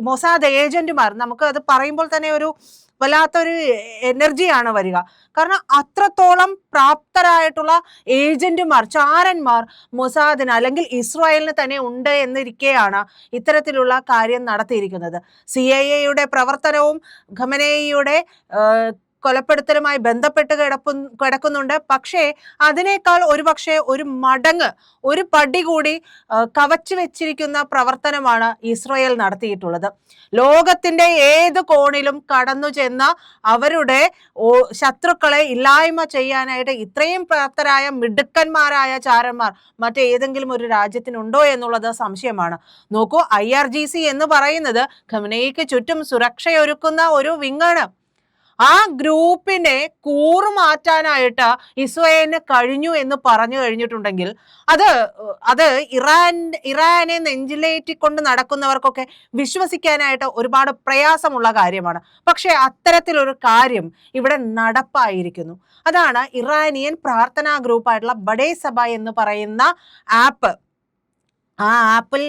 Mossad ഏജന്റുമാർ, നമുക്ക് അത് പറയുമ്പോൾ തന്നെ ഒരു വല്ലാത്തൊരു എനർജിയാണ് വരിക. കാരണം അത്രത്തോളം പ്രാപ്തരായിട്ടുള്ള ഏജന്റുമാർ, ചാരന്മാർ മൊസാദിന് അല്ലെങ്കിൽ ഇസ്രായേലിന് തന്നെ ഉണ്ട് എന്നിരിക്കെയാണ് ഇത്തരത്തിലുള്ള കാര്യം നടത്തിയിരിക്കുന്നത്. CIA പ്രവർത്തനവും ഖമനേയിയുടെ കൊലപ്പെടുത്തലുമായി ബന്ധപ്പെട്ട് കിടക്കുന്നുണ്ട്. പക്ഷേ അതിനേക്കാൾ ഒരുപക്ഷെ ഒരു മടങ്ങ്, ഒരു പടി കൂടി കവച്ചു വെച്ചിരിക്കുന്ന പ്രവർത്തനമാണ് ഇസ്രായേൽ നടത്തിയിട്ടുള്ളത്. ലോകത്തിന്റെ ഏത് കോണിലും കടന്നു ചെന്ന അവരുടെ ശത്രുക്കളെ ഇല്ലായ്മ ചെയ്യാനായിട്ട് ഇത്രയും പ്രാപ്തരായ മിടുക്കന്മാരായ ചാരന്മാർ മറ്റേതെങ്കിലും ഒരു രാജ്യത്തിനുണ്ടോ എന്നുള്ളത് സംശയമാണ്. നോക്കൂ, IRGC എന്ന് പറയുന്നത് ഖമനേയിക്ക് ചുറ്റും സുരക്ഷയൊരുക്കുന്ന ഒരു വിങ്ങാണ്. ആ ഗ്രൂപ്പിനെ കൂറുമാറ്റാനായിട്ട് ഇസ്രായേലിന് കഴിഞ്ഞു എന്ന് പറഞ്ഞു കഴിഞ്ഞിട്ടുണ്ടെങ്കിൽ അത് ഇറാനെ നെഞ്ചിലേറ്റിക്കൊണ്ട് നടക്കുന്നവർക്കൊക്കെ വിശ്വസിക്കാനായിട്ട് ഒരുപാട് പ്രയാസമുള്ള കാര്യമാണ്. പക്ഷെ അത്തരത്തിലൊരു കാര്യം ഇവിടെ നടപ്പായിരിക്കുന്നു. അതാണ് ഇറാനിയൻ പ്രാർത്ഥനാ ഗ്രൂപ്പായിട്ടുള്ള ബഡേ സഭ എന്ന് പറയുന്ന ആപ്പ്. ആ ആപ്പിൽ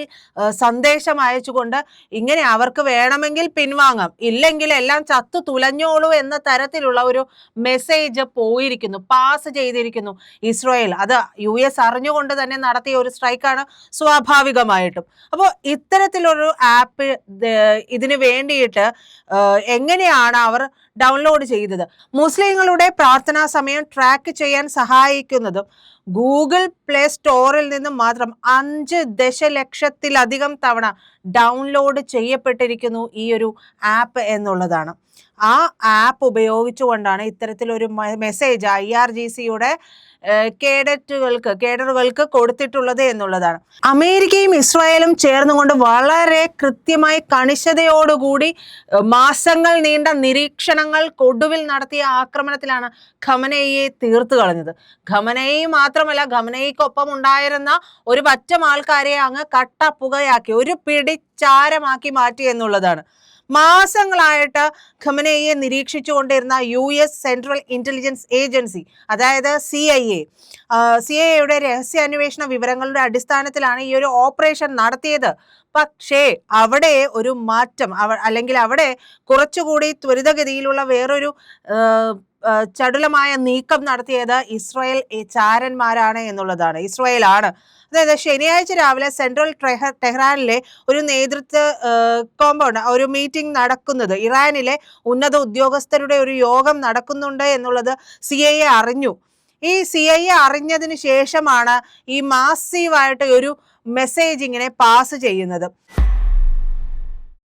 സന്ദേശം അയച്ചുകൊണ്ട് ഇങ്ങനെ അവർക്ക് വേണമെങ്കിൽ പിൻവാങ്ങാം, ഇല്ലെങ്കിൽ എല്ലാം ചത്തു തുലഞ്ഞോളൂ എന്ന തരത്തിലുള്ള ഒരു മെസ്സേജ് പോയിരിക്കുന്നു, പാസ് ചെയ്തിരിക്കുന്നു ഇസ്രായേൽ. അത് US അറിഞ്ഞുകൊണ്ട് തന്നെ നടത്തിയ ഒരു സ്ട്രൈക്കാണ് സ്വാഭാവികമായിട്ടും. അപ്പോൾ ഇത്തരത്തിലൊരു ആപ്പ് ഇതിന് വേണ്ടിയിട്ട് എങ്ങനെയാണ് അവർ ഡൗൺലോഡ് ചെയ്തത്? മുസ്ലിങ്ങളുടെ പ്രാർത്ഥനാ സമയം ട്രാക്ക് ചെയ്യാൻ സഹായിക്കുന്നതും ഗൂഗിൾ പ്ലേ സ്റ്റോറിൽ നിന്ന് മാത്രം 5 ദശലക്ഷത്തിലധികം തവണ ഡൗൺലോഡ് ചെയ്യപ്പെട്ടിരിക്കുന്നു ഈ ഒരു ആപ്പ് എന്നുള്ളതാണ്. ആ ആപ്പ് ഉപയോഗിച്ചുകൊണ്ടാണ് ഇത്തരത്തിലൊരു മെസ്സേജ് IRGCയുടെ കേഡറുകൾക്ക് കൊടുത്തിട്ടുള്ളത് എന്നുള്ളതാണ്. അമേരിക്കയും ഇസ്രായേലും ചേർന്നുകൊണ്ട് വളരെ കൃത്യമായി കണിശതയോടുകൂടി മാസങ്ങൾ നീണ്ട നിരീക്ഷണങ്ങൾക്കൊടുവിൽ നടത്തിയ ആക്രമണത്തിലാണ് ഖമനേയിയെ തീർത്തു കളഞ്ഞത്. ഖമനേയി മാത്രമല്ല, ഖമനേയിക്കൊപ്പം ഉണ്ടായിരുന്ന ഒരു പറ്റം ആൾക്കാരെ അങ്ങ് കട്ടപ്പുകയാക്കി, ഒരു പിടിച്ചാരമാക്കി മാറ്റി എന്നുള്ളതാണ്. മാസങ്ങളായിട്ട് ഖമനേയിയെ നിരീക്ഷിച്ചുകൊണ്ടിരുന്ന US സെൻട്രൽ ഇന്റലിജൻസ് ഏജൻസി, അതായത് CIA രഹസ്യാന്വേഷണ വിവരങ്ങളുടെ അടിസ്ഥാനത്തിലാണ് ഈ ഒരു ഓപ്പറേഷൻ നടത്തിയത്. പക്ഷേ അവിടെ ഒരു മാറ്റം, അല്ലെങ്കിൽ അവിടെ കുറച്ചുകൂടി ത്വരിതഗതിയിലുള്ള വേറൊരു ചടുലമായ നീക്കം നടത്തിയത് ഇസ്രായേൽ ചാരന്മാരാണ് എന്നുള്ളതാണ്. ഇസ്രായേലാണ്. അതായത് ശനിയാഴ്ച രാവിലെ സെൻട്രൽ ടെഹ്റാനിലെ ഒരു നേതൃത്വ കോമ്പൗണ്ട് ഒരു മീറ്റിംഗ് നടക്കുന്നത്, ഇറാനിലെ ഉന്നത ഉദ്യോഗസ്ഥരുടെ ഒരു യോഗം നടക്കുന്നുണ്ട് എന്നുള്ളത് CIA അറിഞ്ഞു. ഈ CIA അറിഞ്ഞതിന് ശേഷമാണ് ഈ മാസീവായിട്ട് ഒരു മെസ്സേജ് ഇങ്ങനെ പാസ് ചെയ്യുന്നത്.